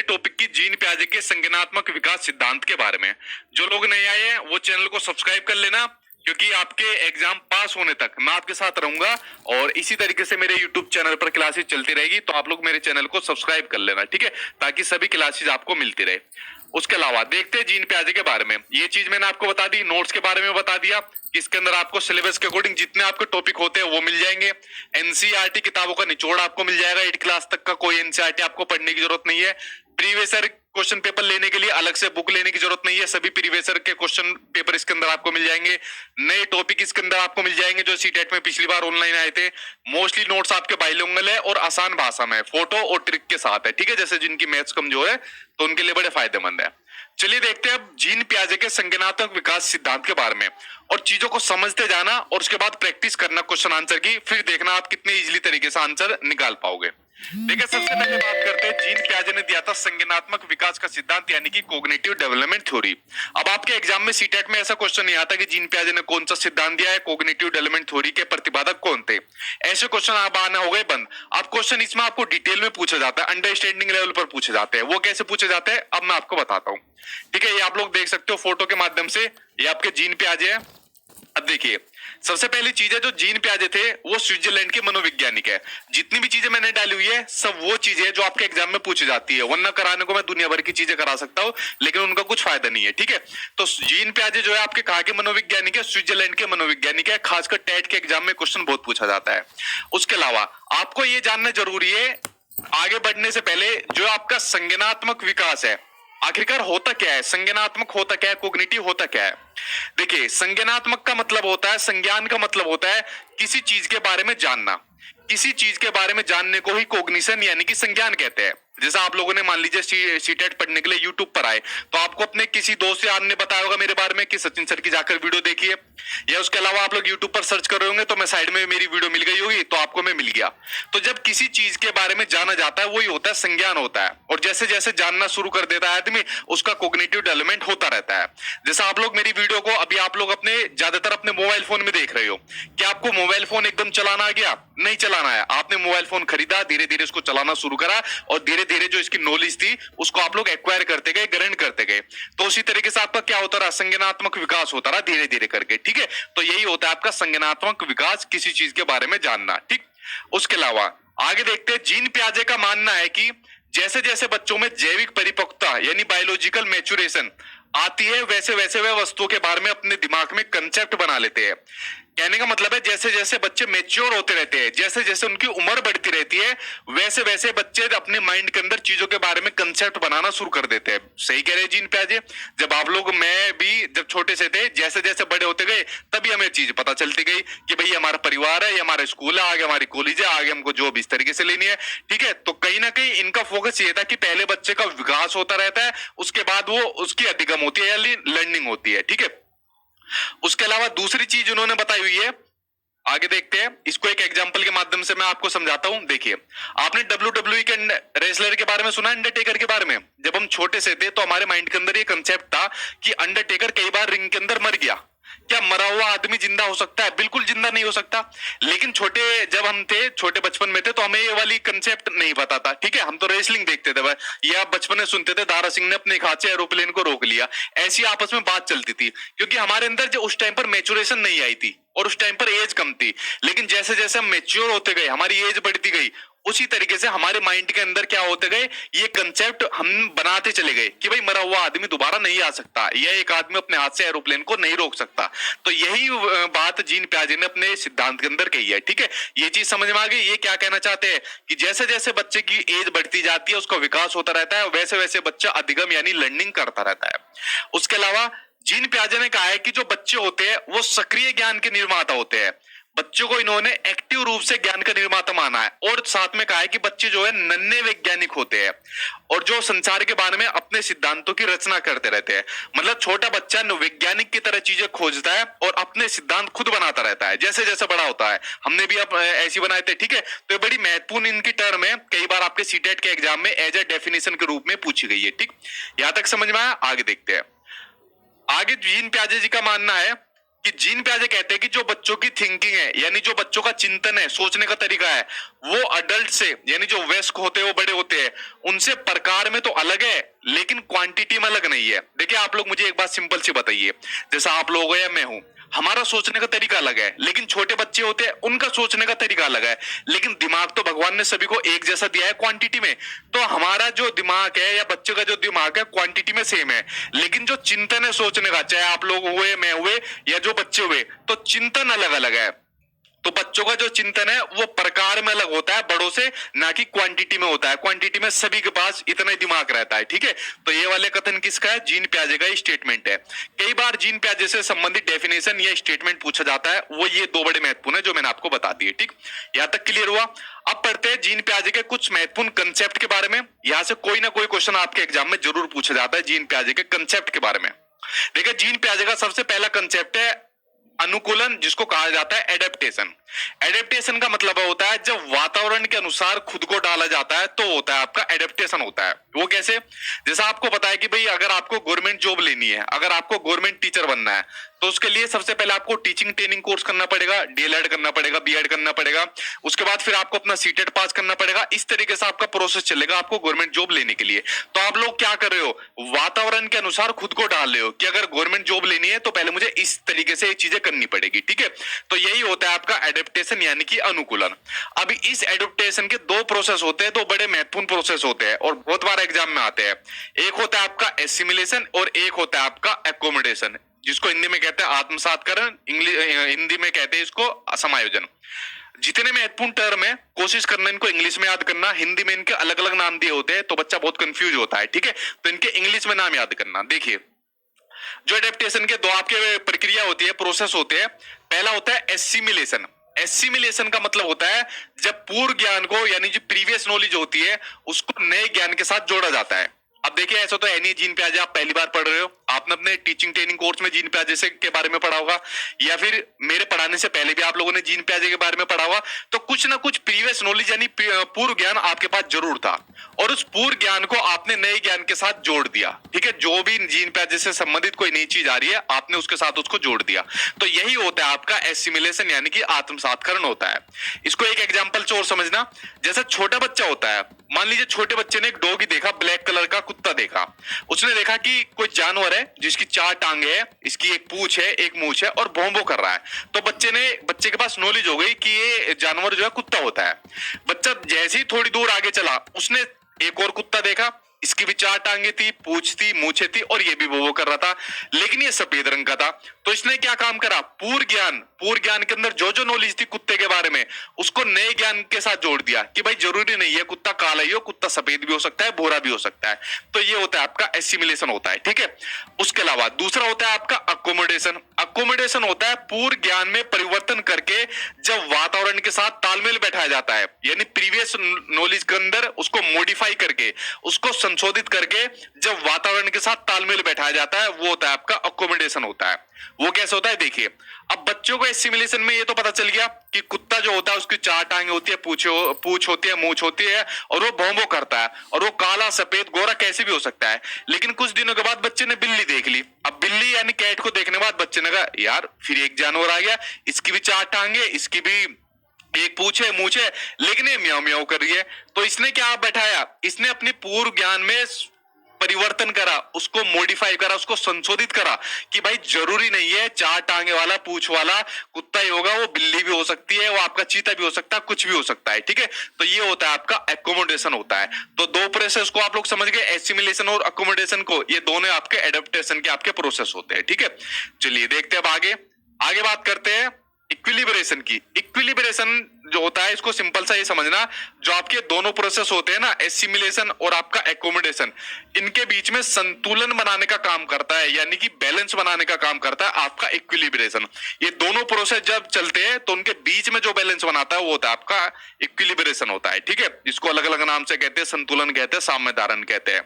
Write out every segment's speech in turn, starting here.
Topic की gene पियाजे के संज्ञानात्मक विकास सिद्धांत के बारे में। जो लोग नए आए हैं वो चैनल को सब्सक्राइब कर लेना, क्योंकि आपके एग्जाम पास होने तक मैं आपके साथ रहूंगा और इसी तरीके से मेरे यूट्यूब चैनल पर क्लासेस चलती रहेगी। तो आप लोग मेरे चैनल को सब्सक्राइब कर लेना, ठीक है, ताकि सभी क्लासेस आपको मिलती रहे। उसके अलावा देखते हैं जीन पियाजे के बारे में। ये चीज मैंने आपको बता दी, नोट्स के बारे में बता दिया कि इसके अंदर आपको सिलेबस के अकॉर्डिंग जितने आपके टॉपिक होते हैं वो मिल जाएंगे। एनसीईआरटी किताबों का निचोड़ आपको मिल जाएगा, 8 क्लास तक का कोई एनसीईआरटी आपको पढ़ने की जरूरत नहीं है। प्रीवियस ईयर क्वेश्चन पेपर लेने के लिए अलग से बुक लेने की जरूरत नहीं है, सभी प्रीवियस ईयर के क्वेश्चन पेपर इसके अंदर आपको मिल जाएंगे। नए टॉपिक इसके अंदर आपको मिल जाएंगे जो सीटेट में पिछली बार ऑनलाइन आए थे। मोस्टली नोट्स आपके बाइलिंगुअल है और आसान भाषा में, फोटो और ट्रिक के साथ है, ठीक है, जैसे जिनकी मैथ्स कमजोर है तो उनके लिए बड़े फायदेमंद है। चलिए देखते हैं अब जीन पियाजे के संज्ञानात्मक विकास सिद्धांत के बारे में, और चीजों को समझते जाना और उसके बाद प्रैक्टिस करना क्वेश्चन आंसर की, फिर देखना आप कितने इजीली तरीके से आंसर निकाल पाओगे। देखिए सबसे पहले बात करते हैं, जीन पियाजे ने दिया था संज्ञानात्मक विकास का सिद्धांत, यानी कि कॉग्निटिव डेवलपमेंट थ्योरी। अब आपके एग्जाम में सीटेट में ऐसा क्वेश्चन नहीं आता कि जीन पियाजे ने कौन सा सिद्धांत दिया है, कॉग्निटिव डेवलपमेंट थ्योरी के प्रतिपादक कौन थे, ऐसे क्वेश्चन आप आना हो गए बंद। अब क्वेश्चन इसमें आपको डिटेल में पूछा जाता है, अंडरस्टैंडिंग लेवल पर पूछे जाते हैं। वो कैसे पूछे जाते हैं अब मैं आपको बताता हूँ, ठीक है। ये आप लोग देख सकते हो फोटो के माध्यम से, ये आपके जीन पियाजे है। अब देखिए सबसे पहली चीज है, जो जीन पियाजे थे वो स्विट्जरलैंड के मनोवैज्ञानिक है। जितनी भी चीजें मैंने डाली हुई है सब वो चीजें जो आपके एग्जाम में पूछी जाती है, वरना कराने को मैं दुनिया भर की चीजें करा सकता हूं लेकिन उनका कुछ फायदा नहीं है, ठीक है। तो जीन पियाजे जो है आपके कहा के मनोवैज्ञानिक है, स्विट्जरलैंड के मनोवैज्ञानिक है, खासकर टेट के एग्जाम में क्वेश्चन बहुत पूछा जाता है। उसके अलावा आपको ये जानना जरूरी है आगे बढ़ने से पहले, जो आपका संज्ञानात्मक विकास है आखिरकार होता क्या है, संज्ञानात्मक होता क्या है, कॉग्निटिव होता क्या है। देखिए संज्ञानात्मक का मतलब होता है, संज्ञान का मतलब होता है किसी चीज के बारे में जानना। किसी चीज के बारे में जानने को ही कॉग्निशन यानी कि संज्ञान कहते हैं। जैसा आप लोगों ने मान लीजिए सीटेट पढ़ने के लिए यूट्यूब पर आए तो आपको अपने किसी दोस्त यार ने बताया होगा मेरे बारे में कि सचिन सर की जाकर वीडियो देखिए, या उसके अलावा आप लोग यूट्यूब पर सर्च कर रहे होंगे तो मैं साइड में मेरी वीडियो मिल गई होगी तो आपको मैं मिल गया। तो जब किसी चीज के बारे में जाना जाता है वही होता है संज्ञान होता है, और जैसे जैसे जानना शुरू कर देता है आदमी उसका कॉग्निटिव डेवलपमेंट होता रहता है। जैसा आप लोग मेरी वीडियो को अभी आप लोग अपने ज्यादातर अपने मोबाइल फोन में देख रहे हो, क्या आपको मोबाइल फोन एकदम चलाना आ गया? नहीं चलाना है, आपने मोबाइल फोन खरीदा, धीरे धीरे उसको चलाना शुरू करा और धीरे धीरे जो इसकी नॉलेज थी उसको आप लोग एक्वायर करते गए, ग्रहण करते गए। तो उसी तरीके से आपका क्या होता रहा, संज्ञानात्मक विकास होता रहा धीरे धीरे करके, ठीक है। तो यही होता है आपका संज्ञानात्मक विकास, किसी चीज के बारे में जानना, ठीक। उसके अलावा आगे देखते हैं, जीन पियाजे का मानना है कि जैसे जैसे बच्चों में जैविक परिपक्वता यानी बायोलॉजिकल मैच्योरेशन आती है वैसे वैसे वे वस्तुओं के बारे में अपने दिमाग में कंसेप्ट बना लेते हैं। कहने का मतलब है जैसे जैसे बच्चे मैच्योर होते रहते हैं, जैसे जैसे उनकी उम्र बढ़ती रहती है वैसे वैसे बच्चे अपने माइंड के अंदर चीजों के बारे में कंसेप्ट बनाना शुरू कर देते हैं। सही कह रहे हैं जीन पियाजे। जब आप लोग, मैं भी जब छोटे से थे, जैसे जैसे बड़े होते गए तभी हमें चीज पता चलती गई कि भाई हमारा परिवार है, ये हमारा स्कूल है, आगे हमारी कॉलेज है, आगे हमको जॉब इस तरीके से लेनी है, ठीक है। तो कहीं ना कहीं इनका फोकस ये था कि पहले बच्चे का विकास होता रहता है, उसके बाद वो उसकी अधिगम होती है यानी लर्निंग होती है, ठीक है। उसके अलावा दूसरी चीज उन्होंने बताई हुई है, आगे देखते हैं, इसको एक एग्जांपल के माध्यम से मैं आपको समझाता हूं। देखिए आपने WWE के रेसलर के बारे में सुना, अंडरटेकर के बारे में। जब हम छोटे से थे तो हमारे माइंड के अंदर ये कंसेप्ट था कि अंडरटेकर कई बार रिंग के अंदर मर गया। क्या मरा हुआ आदमी जिंदा हो सकता है? बिल्कुल जिंदा नहीं हो सकता। लेकिन छोटे जब हम थे, छोटे बचपन में थे तो हमें ये वाली कंसेप्ट नहीं पता था, ठीक है। हम तो रेसलिंग देखते थे भाई, या आप बचपन में सुनते थे दारा सिंह ने अपने हाथ से एरोप्लेन को रोक लिया, ऐसी आपस में बात चलती थी, क्योंकि हमारे अंदर जो उस टाइम पर मैच्योरेशन नहीं आई थी और उस टाइम पर एज कम थी। लेकिन जैसे जैसे हम मैच्योर होते गए, हमारी एज बढ़ती गई, उसी तरीके से हमारे माइंड के अंदर क्या होते गए, ये कंसेप्ट हम बनाते चले गए कि भाई मरा हुआ आदमी दोबारा नहीं आ सकता, या एक आदमी अपने हाथ से एरोप्लेन को नहीं रोक सकता। तो यही बात जीन पियाजे ने अपने सिद्धांत के अंदर कही है, ठीक है। ये चीज समझ में आ गई। ये क्या कहना चाहते हैं कि जैसे जैसे बच्चे की एज बढ़ती जाती है, उसका विकास होता रहता है, वैसे वैसे बच्चा अधिगम यानी लर्निंग करता रहता है। उसके अलावा जीन पियाजे ने कहा है कि जो बच्चे होते हैं वो सक्रिय ज्ञान के निर्माता होते हैं। बच्चों को इन्होंने एक्टिव रूप से ज्ञान का निर्माता माना है, और साथ में कहा है कि बच्चे जो है नन्हे वैज्ञानिक होते हैं और जो संसार के बारे में अपने सिद्धांतों की रचना करते रहते हैं। मतलब छोटा बच्चा वैज्ञानिक की तरह चीजें खोजता है और अपने सिद्धांत खुद बनाता रहता है जैसे जैसे बड़ा होता है। हमने भी अब ऐसी बनाए थे, ठीक है। तो बड़ी महत्वपूर्ण इनकी टर्म है, कई बार आपके सीटेट के एग्जाम में एज ए डेफिनेशन के रूप में पूछी गई है, ठीक। यहां तक समझ में आया। आगे देखते हैं। आगे जीन पियाजे जी का मानना है कि जीन पियाजे कहते हैं कि जो बच्चों की थिंकिंग है, यानी जो बच्चों का चिंतन है, सोचने का तरीका है, वो अडल्ट से, यानी जो वयस्क होते हैं, वो बड़े होते हैं, उनसे प्रकार में तो अलग है, लेकिन क्वांटिटी में अलग नहीं है। देखिए आप लोग मुझे एक बात सिंपल सी बताइए, जैसा आप लोग हो या मैं हूं, हमारा सोचने का तरीका अलग है, लेकिन छोटे बच्चे होते हैं उनका सोचने का तरीका अलग है, लेकिन दिमाग तो भगवान ने सभी को एक जैसा दिया है क्वांटिटी में। तो हमारा जो दिमाग है या बच्चे का जो दिमाग है क्वांटिटी में सेम है, लेकिन जो चिंतन है सोचने का, चाहे आप लोग हुए, मैं हुए या जो बच्चे हुए, तो चिंतन अलग अलग है। तो बच्चों का जो चिंतन है वो प्रकार में अलग होता है बड़ों से, ना कि क्वांटिटी में होता है। क्वांटिटी में सभी के पास इतना ही दिमाग रहता है, ठीक है। तो ये वाले कथन किसका है? जीन पियाजे का स्टेटमेंट है। कई बार जीन पियाजे से संबंधित डेफिनेशन या स्टेटमेंट पूछा जाता है, वो ये दो बड़े महत्वपूर्ण है जो मैंने आपको बता दिए, ठीक। यहां तक क्लियर हुआ। अब पढ़ते हैं जीन पियाजे के कुछ महत्वपूर्ण कंसेप्ट के बारे में। यहां से कोई ना कोई क्वेश्चन आपके एग्जाम में जरूर पूछा जाता है जीन पियाजे के कंसेप्ट के बारे में। देखिए जीन पियाजे का सबसे पहला कंसेप्ट है अनुकूलन, जिसको कहा जाता है एडेप्टेशन। एडेप्टेशन का मतलब होता है जब वातावरण के अनुसार खुद को डाला जाता है तो होता है आपका एडेप्टेशन होता है। वो कैसे? जैसा आपको पता है कि भाई अगर आपको गवर्नमेंट जॉब लेनी है, अगर आपको गवर्नमेंट टीचर बनना है, तो उसके लिए सबसे पहले आपको टीचिंग ट्रेनिंग कोर्स करना पड़ेगा, डीएलएड करना पड़ेगा, बीएड करना पड़ेगा, उसके बाद फिर आपको अपना सीटेट पास करना पड़ेगा। इस तरीके से आपका प्रोसेस चलेगा आपको गवर्नमेंट जॉब लेने के लिए। तो आप लोग क्या कर रहे हो? वातावरण के अनुसार खुद को डाल रहे हो कि अगर गवर्नमेंट जॉब लेनी है तो पहले मुझे इस तरीके से ये चीजें करनी पड़ेगी, ठीक है। तो यही होता है आपका एडेप्टेशन यानी कि अनुकूलन। अभी इस एडेप्टेशन के दो प्रोसेस होते हैं, दो बड़े महत्वपूर्ण प्रोसेस होते हैं और बहुत बार एग्जाम में आते हैं। एक होता है आपका एसिमिलेशन और एक होता है आपका एकोमोडेशन, जिसको हिंदी में कहते हैं आत्मसातकरण, इंग्लिश हिंदी में कहते हैं इसको समायोजन। जितने महत्वपूर्ण टर्म है कोशिश करना इनको इंग्लिश में याद करना, हिंदी में इनके अलग अलग नाम दिए होते हैं तो बच्चा बहुत कंफ्यूज होता है, ठीक है। तो इनके इंग्लिश में नाम याद करना। देखिए जो एडेप्टेशन के दो आपके प्रक्रिया होती है, प्रोसेस होते हैं। पहला होता है एसिमिलेशन। एसिमिलेशन का मतलब होता है जब पूर्व ज्ञान को, यानी जो प्रीवियस नॉलेज होती है, उसको नए ज्ञान के साथ जोड़ा जाता है। अब देखिए ऐसा तो है नहीं जीन पियाजे आप पहली बार पढ़ रहे हो, आपने अपने टीचिंग ट्रेनिंग कोर्स में जीन पियाजे से के बारे में पढ़ा होगा, या फिर मेरे पढ़ाने से पहले भी आप लोगों ने जीन पियाजे के बारे में पढ़ा होगा। तो कुछ ना कुछ प्रीवियस नॉलेज यानी पूर्व ज्ञान आपके पास जरूर था, और उस पूर्व ज्ञान को आपने नए ज्ञान के साथ जोड़ दिया, ठीक है। जो भी जीन पियाजे से संबंधित कोई नई चीज आ रही है आपने उसके साथ उसको जोड़ दिया। तो यही होता है आपका एसिमिलेशन यानी कि आत्मसातकरण होता है। इसको एक एग्जांपल से और समझना, जैसा छोटा बच्चा होता है, मान लीजिए छोटे बच्चे ने एक डॉगी देखा, ब्लैक कलर का कुत्ता देखा। उसने देखा कि कोई जानवर है जिसकी चार टांगे है, इसकी एक पूंछ है, एक मूंछ है और भौंभो कर रहा है। तो बच्चे के पास नॉलेज हो गई कि ये जानवर जो है कुत्ता होता है। बच्चा जैसे ही थोड़ी दूर आगे चला, उसने एक और कुत्ता देखा, इसकी भी चार टांगे थी, पूंछ थी, मूछें थी और ये भी वो कर रहा था, लेकिन ये सफेद रंग का था। तो इसने क्या काम करा? पूर्व ज्ञान के अंदर जो जो नॉलेज थी कुत्ते के बारे में, उसको नए ज्ञान के साथ जोड़ दिया कि भाई जरूरी नहीं है कुत्ता काला ही हो, कुत्ता सफेद भी हो सकता है, भूरा भी हो सकता है। तो ये होता है आपका एसिमिलेशन होता है, ठीक है। उसके अलावा दूसरा होता है आपका अकोमोडेशन। अकोमोडेशन होता है पूर्व ज्ञान में परिवर्तन करके जब वातावरण के साथ तालमेल बैठाया जाता है, यानी प्रीवियस नॉलेज के अंदर उसको मॉडिफाई करके, उसको संशोधित करके जब वातावरण के साथ तालमेल बैठाया जाता है, वो होता है आपका अकोमोडेशन होता है। वो कैसे होता है देखिए, अब बच्चों को एसिमिलेशन में ये तो पता चल गया कि कुत्ता जो होता है उसकी चार टांगे होती है, पूंछ होती है, मूंछ होती है और वो भौंभो करता है, और वो काला सफेद गोरा कैसे भी हो सकता है। लेकिन कुछ दिनों के बाद बच्चे ने बिल्ली देख ली। अब बिल्ली यानी कैट को देखने के बाद बच्चे ने कहा यार फिर एक जानवर आ गया, इसकी भी चार टांगे, इसकी भी एक पूंछ है, मूंछ है, लेकिन ये म्याऊ म्याऊ कर रही है। तो इसने क्या बैठाया? इसने अपनी पूर्व ज्ञान में परिवर्तन करा, उसको मॉडिफाई करा, उसको संशोधित करा कि भाई जरूरी नहीं है चार टांगे वाला पूंछ वाला कुत्ता ही होगा, वो बिल्ली भी हो सकती है, वो आपका चीता भी हो सकता है, कुछ भी हो सकता है, ठीक है। तो ये होता है आपका एकोमोडेशन होता है। तो दो प्रोसेस को आप लोग समझ गए, एसिमिलेशन और अकोमोडेशन को, ये दोनों आपके एडेप्टेशन के आपके प्रोसेस होते हैं, ठीक है। चलिए देखते हैं अब आगे बात करते हैं इक्विलिब्रेशन की। इक्विलिब्रेशन जो होता है इसको सिंपल सा ये समझना, जो आपके दोनों प्रोसेस होते हैं ना, एसिमिलेशन और आपका एकोमोडेशन, इनके बीच में संतुलन बनाने का काम करता है, यानी कि बैलेंस बनाने का काम करता है आपका इक्विलिब्रेशन। ये दोनों प्रोसेस जब चलते हैं तो उनके बीच में जो बैलेंस बनाता है वो होता है आपका इक्विलिब्रेशन होता है, ठीक है। इसको अलग अलग नाम से कहते हैं, संतुलन कहते हैं, साम्य धारण कहते हैं।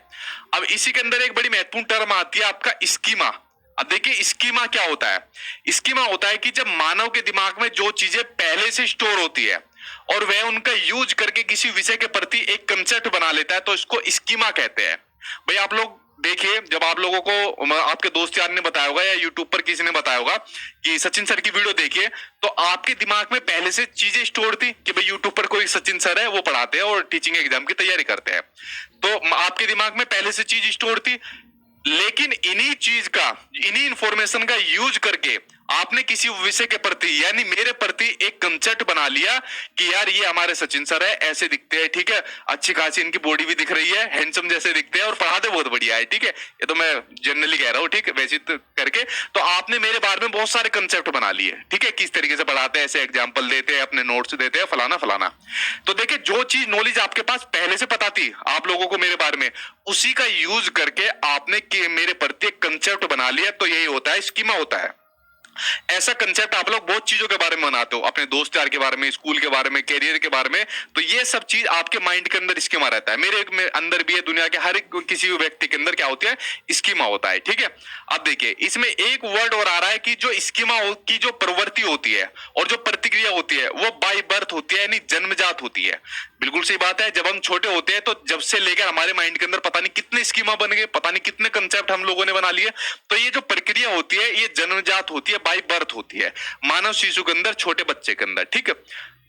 अब इसी के अंदर एक बड़ी महत्वपूर्ण टर्म आती है आपका स्कीमा। अब देखिए स्कीमा क्या होता है। स्कीमा होता है कि जब मानव के दिमाग में जो चीजें पहले से स्टोर होती है और वह उनका यूज करके किसी विषय के प्रति एक कंसेप्ट बना लेता है, तो इसको स्कीमा कहते हैं। भाई आप लोग देखिए, जब आप लोगों को आपके दोस्त यार ने बताया होगा या यूट्यूब पर किसी ने बताया होगा कि सचिन सर की वीडियो देखिए, तो आपके दिमाग में पहले से चीजें स्टोर थी कि भाई यूट्यूब पर कोई सचिन सर है, वो पढ़ाते हैं और टीचिंग एग्जाम की तैयारी करते हैं। तो आपके दिमाग में पहले से चीज स्टोर थी, लेकिन इन्हीं इंफॉर्मेशन का यूज करके आपने किसी विषय के प्रति यानी मेरे प्रति एक कंसेप्ट बना लिया कि यार ये हमारे सचिन सर है, ऐसे दिखते हैं, ठीक है, अच्छी खासी इनकी बॉडी भी दिख रही है, हैंडसम जैसे दिखते हैं और पढ़ाते बहुत बढ़िया है, ठीक है, ये तो मैं जनरली कह रहा हूँ, ठीक है, वैसे तो करके तो आपने मेरे बारे में बहुत सारे कंसेप्ट बना लिए, ठीक है, किस तरीके से पढ़ाते हैं, ऐसे एग्जाम्पल देते हैं, अपने नोट्स देते हैं, फलाना फलाना। तो देखिए, जो चीज नॉलेज आपके पास पहले से पता थी आप लोगों को मेरे बारे में, उसी का यूज करके आपने मेरे प्रति एक कंसेप्ट बना लिया, तो यही होता है, स्कीमा होता है। ऐसा कंसेप्ट आप लोग बहुत चीजों के बारे में बनाते हो, अपने दोस्त यार के बारे में, स्कूल के बारे में, कैरियर के बारे में, तो ये सब चीज आपके माइंड के अंदर स्कीमा रहता है, मेरे अंदर भी है, दुनिया के हर एक किसी व्यक्ति के अंदर क्या होती है, स्कीमा होता है, ठीक है। अब देखिए, इसमें एक वर्ड और आ रहा है कि जो स्कीमा की जो प्रवृत्ति होती है और जो प्रतिक्रिया होती है वो बाय बर्थ होती है, यानी जन्मजात होती है। बिल्कुल सही बात है, जब हम छोटे होते हैं तो जब से लेकर हमारे माइंड के अंदर पता नहीं कितने स्कीमा बन गए, पता नहीं कितने कंसेप्ट हम लोगों ने बना लिए, तो ये जो प्रक्रिया होती है ये जन्मजात होती है, बाय बर्थ होती है, मानव शिशु के अंदर, छोटे बच्चे के अंदर, ठीक है।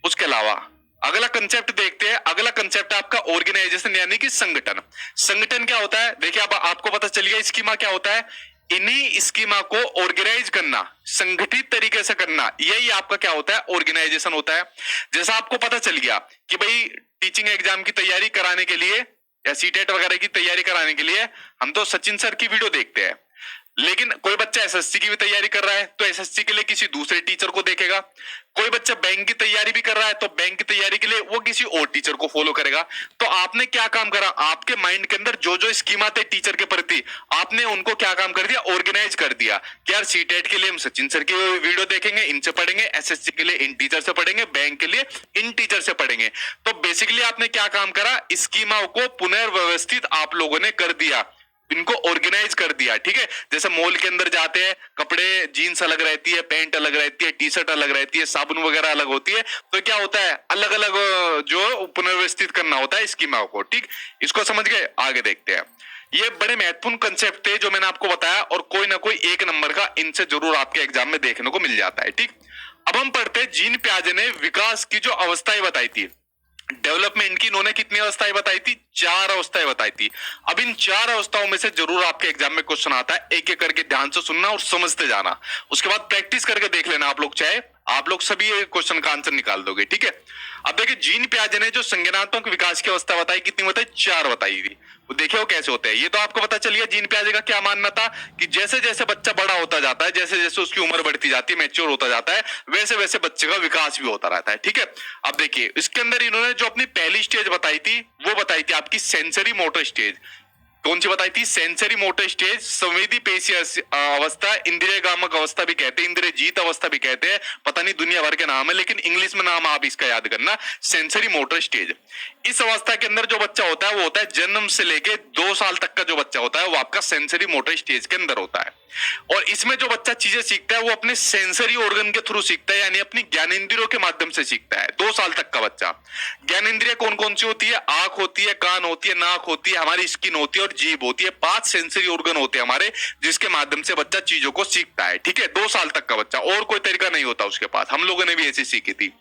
उसके अलावा अगला कंसेप्ट देखते हैं, अगला कंसेप्ट आपका ऑर्गेनाइजेशन यानी कि संगठन। संगठन क्या होता है, देखिए अब आपको पता चल गया स्कीमा क्या होता है, इन्हीं स्कीमा को ऑर्गेनाइज करना, संगठित तरीके से करना, यही आपका क्या होता है, ऑर्गेनाइजेशन होता है। जैसा आपको पता चल गया कि भाई टीचिंग एग्जाम की तैयारी कराने के लिए या सीटेट वगैरह की तैयारी कराने के लिए हम तो सचिन सर की वीडियो देखते हैं, लेकिन कोई बच्चा एसएससी की भी तैयारी कर रहा है तो एसएससी के लिए किसी दूसरे टीचर को देखेगा, कोई बच्चा बैंक की तैयारी भी कर रहा है तो बैंक की तैयारी के लिए वो किसी और टीचर को फॉलो करेगा। तो आपने क्या काम करा, आपके माइंड के अंदर जो जो स्कीमा थे टीचर के प्रति, आपने उनको क्या काम कर दिया, ऑर्गेनाइज कर दिया कि यार सीटेट के लिए हम सचिन सर की वीडियो देखेंगे, इनसे पढ़ेंगे, एसएससी के लिए इन टीचर से पढ़ेंगे, बैंक के लिए इन टीचर से पढ़ेंगे। तो बेसिकली आपने क्या काम करा, स्कीमा को पुनर्व्यवस्थित आप लोगों ने कर दिया, इनको ऑर्गेनाइज कर दिया, ठीक है। जैसे मॉल के अंदर जाते हैं, कपड़े जीन्स अलग रहती है, पैंट अलग रहती है, टी शर्ट अलग रहती है, साबुन वगैरह अलग होती है, तो क्या होता है, अलग अलग जो पुनर्व्यवस्थित करना होता है स्कीमा को, ठीक। इसको समझ गए, आगे देखते हैं। ये बड़े महत्वपूर्ण कंसेप्ट थे जो मैंने आपको बताया, और कोई ना कोई एक नंबर का इनसे जरूर आपके एग्जाम में देखने को मिल जाता है, ठीक। अब हम पढ़ते हैं, जीन पियाजे ने विकास की जो अवस्थाएं बताई थी, डेवलपमेंट की, इन्होंने कितनी अवस्थाएं बताई थी, 4 अवस्थाएं बताई थी। अब इन 4 अवस्थाओं में से जरूर आपके एग्जाम में क्वेश्चन आता है, एक एक करके ध्यान से सुनना और समझते जाना, उसके बाद प्रैक्टिस करके देख लेना आप लोग, चाहे आप लोग सभी क्वेश्चन का आंसर निकाल दोगे, ठीक है। अब देखिए, जीन पियाजे ने जो संज्ञानात्मक विकास की अवस्था बताई, कितनी बताई, 4 बताई थी। वो देखिए वो कैसे होते हैं, ये तो आपको पता चल गया जीन पियाजे का क्या मानना था कि जैसे जैसे बच्चा बड़ा होता जाता है, जैसे जैसे उसकी उम्र बढ़ती जाती है, मैच्योर होता जाता है, वैसे वैसे बच्चे का विकास भी होता रहता है, ठीक है। अब देखिए, इसके अंदर इन्होंने जो अपनी पहली स्टेज बताई थी, वो बताई थी आपकी सेंसरी मोटर स्टेज। कौन सी बताई थी, सेंसरी मोटर स्टेज, संवेदी पेशी अवस्था, इंद्रिय गामक अवस्था भी कहते हैं, इंद्रिय जीत अवस्था भी कहते हैं, पता नहीं दुनिया भर के नाम है, लेकिन इंग्लिश में नाम आप इसका याद करना, सेंसरी मोटर स्टेज। इस अवस्था के अंदर जो बच्चा होता है वो होता है जन्म से लेके 2 साल तक का जो बच्चा होता है वो आपका सेंसरी मोटर स्टेज के अंदर होता है। और इसमें जो बच्चा चीजें सीखता है वो अपने सेंसरी ऑर्गन के थ्रू सीखता है, यानी अपनी ज्ञानेंद्रियों के माध्यम से सीखता है। 2 साल तक का बच्चा, ज्ञानेंद्रिय कौन कौन सी होती है, आंख होती है, कान होती है, नाक होती है, हमारी स्किन होती है और जीभ होती है। 5 सेंसरी ऑर्गन होते हैं हमारे, जिसके माध्यम से बच्चा चीजों को सीखता है, ठीक है। 2 साल तक का बच्चा, और कोई तरीका नहीं होता उसके पास, हम लोगों ने भी ऐसी सीखी थी।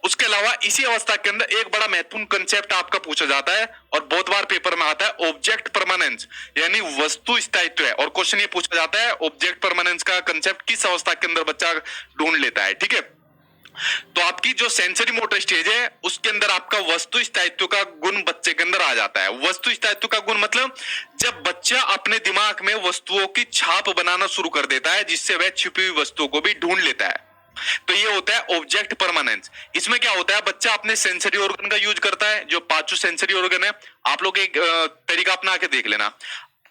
उसके अलावा इसी अवस्था के अंदर एक बड़ा महत्वपूर्ण कंसेप्ट आपका पूछा जाता है और बहुत बार पेपर में आता है, ऑब्जेक्ट परमानेंस, यानी वस्तु स्थायित्व है। और क्वेश्चन ये पूछा जाता है, ऑब्जेक्ट परमानेंस का कंसेप्ट किस अवस्था के अंदर बच्चा ढूंढ लेता है, ठीक है। तो आपकी जो सेंसरी मोटर स्टेज है उसके अंदर आपका वस्तु स्थायित्व का गुण बच्चे के अंदर आ जाता है। वस्तु स्थायित्व का गुण मतलब जब बच्चा अपने दिमाग में वस्तुओं की छाप बनाना शुरू कर देता है, जिससे वह छुपी हुई वस्तुओं को भी ढूंढ लेता है, तो ये होता है ऑब्जेक्ट परमानेंस। इसमें क्या होता है, बच्चा अपने सेंसरी ऑर्गन का यूज करता है, जो 5 सेंसरी ऑर्गन है। आप लोग एक तरीका अपना के देख लेना,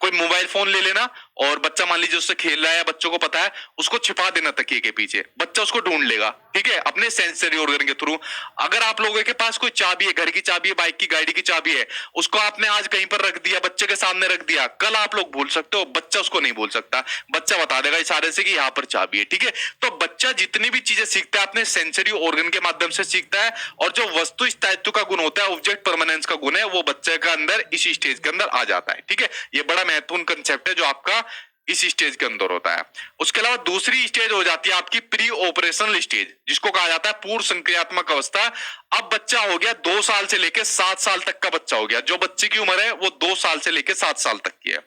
कोई मोबाइल फोन ले लेना और बच्चा मान लीजिए उससे खेल रहा है या बच्चों को पता है, उसको छिपा देना तकिए के पीछे, बच्चा उसको ढूंढ लेगा, ठीक है, अपने सेंसरी ऑर्गन के थ्रू। अगर आप लोगों के पास कोई चाबी है, घर की चाबी है, बाइक की, गाड़ी की चाबी है, उसको आपने आज कहीं पर रख दिया, बच्चे के सामने रख दिया, कल आप लोग भूल सकते हो, बच्चा उसको नहीं भूल सकता, बच्चा बता देगा इशारे से कि यहाँ पर चाबी है, ठीक है। तो बच्चा जितनी भी चीजें सीखता है अपने सेंसरी ऑर्गन के माध्यम से सीखता है, और जो वस्तु स्थायित्व का गुण होता है, ऑब्जेक्ट परमानेंस का गुण है, वो बच्चे का अंदर इसी स्टेज के अंदर आ जाता है, ठीक है। ये बड़ा महत्वपूर्ण कंसेप्ट है जो आपका इस स्टेज के अंदर होता है। उसके अलावा दूसरी स्टेज हो जाती है आपकी प्री ऑपरेशनल स्टेज, जिसको कहा जाता है पूर्व संक्रियात्मक अवस्था। अब बच्चा हो गया 2 साल से लेकर 7 साल तक का बच्चा हो गया, जो बच्चे की उम्र है वो 2 साल से लेकर 7 साल तक की है।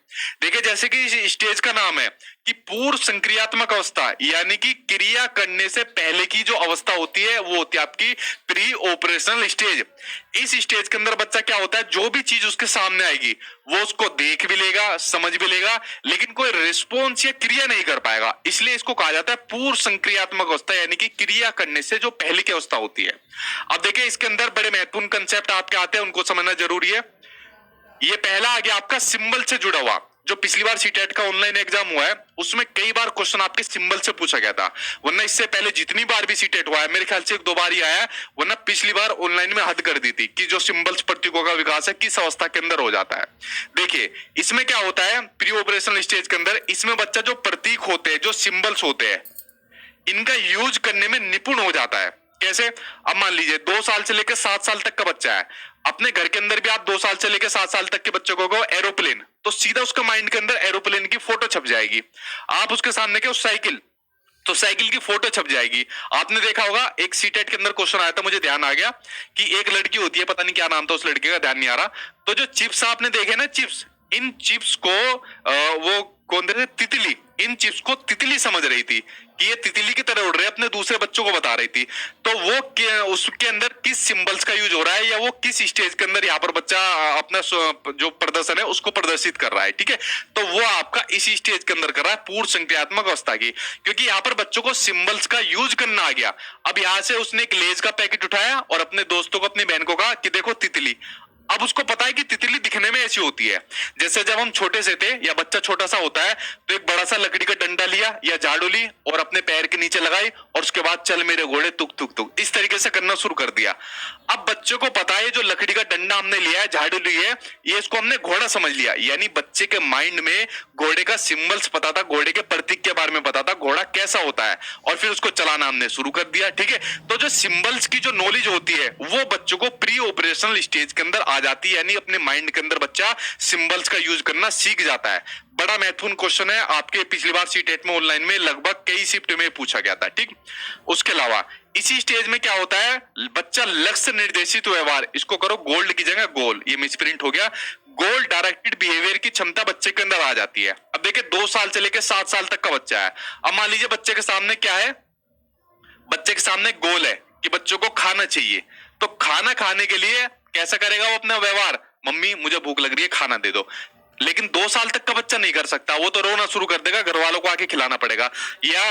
देखिए जैसे कि इस स्टेज का नाम है कि पूर्व संक्रियात्मक अवस्था, यानी कि क्रिया करने से पहले की जो अवस्था होती है वो होती है आपकी प्री ऑपरेशनल स्टेज। इस स्टेज के अंदर बच्चा क्या होता है, जो भी चीज उसके सामने आएगी वो उसको देख भी लेगा, समझ भी लेगा, लेकिन कोई रिस्पॉन्स या क्रिया नहीं कर पाएगा, इसलिए इसको कहा जाता है पूर्व संक्रियात्मक अवस्था, यानी कि क्रिया करने से जो पहले की अवस्था होती है। अब देखिए इसके अंदर बड़े महत्वपूर्ण कंसेप्ट आपके आते हैं, उनको समझना जरूरी है। ये पहला आ गया आपका सिंबल से जुड़ा हुआ, जो पिछली बार सीटेट का ऑनलाइन एग्जाम हुआ है उसमें कई बार क्वेश्चन आपके सिंबल से पूछा गया था, वरना इससे पहले जितनी बार भी सीटेट हुआ है मेरे ख्याल से 1-2 बार ही आया है, वरना पिछली बार ऑनलाइन में हद कर दी थी कि जो सिंबल्स प्रतीकों का विकास है किस अवस्था के अंदर हो जाता है। देखिए इसमें क्या होता है प्री ऑपरेशनल स्टेज के अंदर, इसमें बच्चा जो प्रतीक होते हैं, जो सिंबल्स होते हैं, इनका यूज करने में निपुण हो जाता है। कैसे? अब मान लीजिए 2 साल से लेकर 7 साल तक का बच्चा है, अपने घर के अंदर भी आप 2 साल से लेकर 7 साल तक के बच्चों को कहो एरोप्लेन, तो सीधा उसका माइंड के अंदर एरोप्लेन की फोटो छप जाएगी। आप उसके सामने कहो साइकिल, तो साइकिल की फोटो छप जाएगी। आपने देखा होगा एक सीटेट के अंदर क्वेश्चन आया था, मुझे ध्यान आ गया कि एक लड़की होती है, पता नहीं क्या नाम था उस लड़के का, ध्यान नहीं आ रहा, तो जो चिप्स आपने देखे ना, चिप्स, इन चिप्स को वो कौन थे, तितली, इन चिप्स को तितली समझ रही थी कि ये तितली की तरह उड़ रहे, अपने दूसरे बच्चों को बता रही थी। तो वो उसके अंदर किस सिंबल्स का यूज हो रहा है, या वो किस स्टेज के अंदर यहाँ पर बच्चा अपना जो प्रदर्शन है उसको प्रदर्शित कर रहा है, ठीक है। तो वो आपका इसी स्टेज के अंदर कर रहा है पूर्व संक्रियात्मक अवस्था की, क्योंकि यहाँ पर बच्चों को सिंबल्स का यूज करना आ गया। अब यहाँ से उसने एक लेज का पैकेट उठाया और अपने दोस्तों को, अपनी बहन को कहा कि देखो तितली। अब उसको पता है कि तितली दिखने में ऐसी होती है, जैसे जब हम छोटे से थे या बच्चा छोटा सा होता है तो एक बड़ा सा लकड़ी का डंडा लिया या झाड़ू ली और अपने पैर के नीचे लगाई और उसके बाद चल मेरे घोड़े तुक तुक तुक, इस तरीके से करना शुरू कर दिया। अब बच्चों को पता है जो लकड़ी का डंडा हमने लिया है, झाड़ू ली है, ये इसको हमने घोड़ा समझ लिया, यानी बच्चे के माइंड में घोड़े का सिंबल्स पता था, घोड़े के प्रतीक के बारे में पता था, घोड़ा कैसा होता है, और फिर उसको चलाना हमने शुरू कर दिया, ठीक है। तो जो सिंबल्स की जो नॉलेज होती है वो बच्चों को प्री ऑपरेशनल स्टेज के अंदर आ जाती है, यानी अपने माइंड के अंदर बच्चा सिंबल्स का यूज करना सीख जाता है। बड़ा महत्वपूर्ण क्वेश्चन है, आपके पिछली बार सीटेट में ऑनलाइन में लगभग कई शिफ्ट में पूछा गया था, ठीक। उसके अलावा इसी स्टेज में क्या होता है, बच्चा लक्ष्य निर्देशित व्यवहार, इसको करो गोल्ड की जगह गोल, ये मिसप्रिंट हो गया, गोल डायरेक्टेड बिहेवियर की क्षमता बच्चे के अंदर आ जाती है। अब देखिए 2 साल से लेकर 7 साल तक का बच्चा है, अब मान लीजिए बच्चे के सामने क्या है, बच्चे के सामने गोल है कि बच्चों को खाना चाहिए, तो खाना खाने के लिए कैसा करेगा वो अपना व्यवहार, मम्मी मुझे भूख लग रही है खाना दे दो। लेकिन 2 साल तक का बच्चा नहीं कर सकता, वो तो रोना शुरू कर देगा, घर वालों को आके खिलाना पड़ेगा। या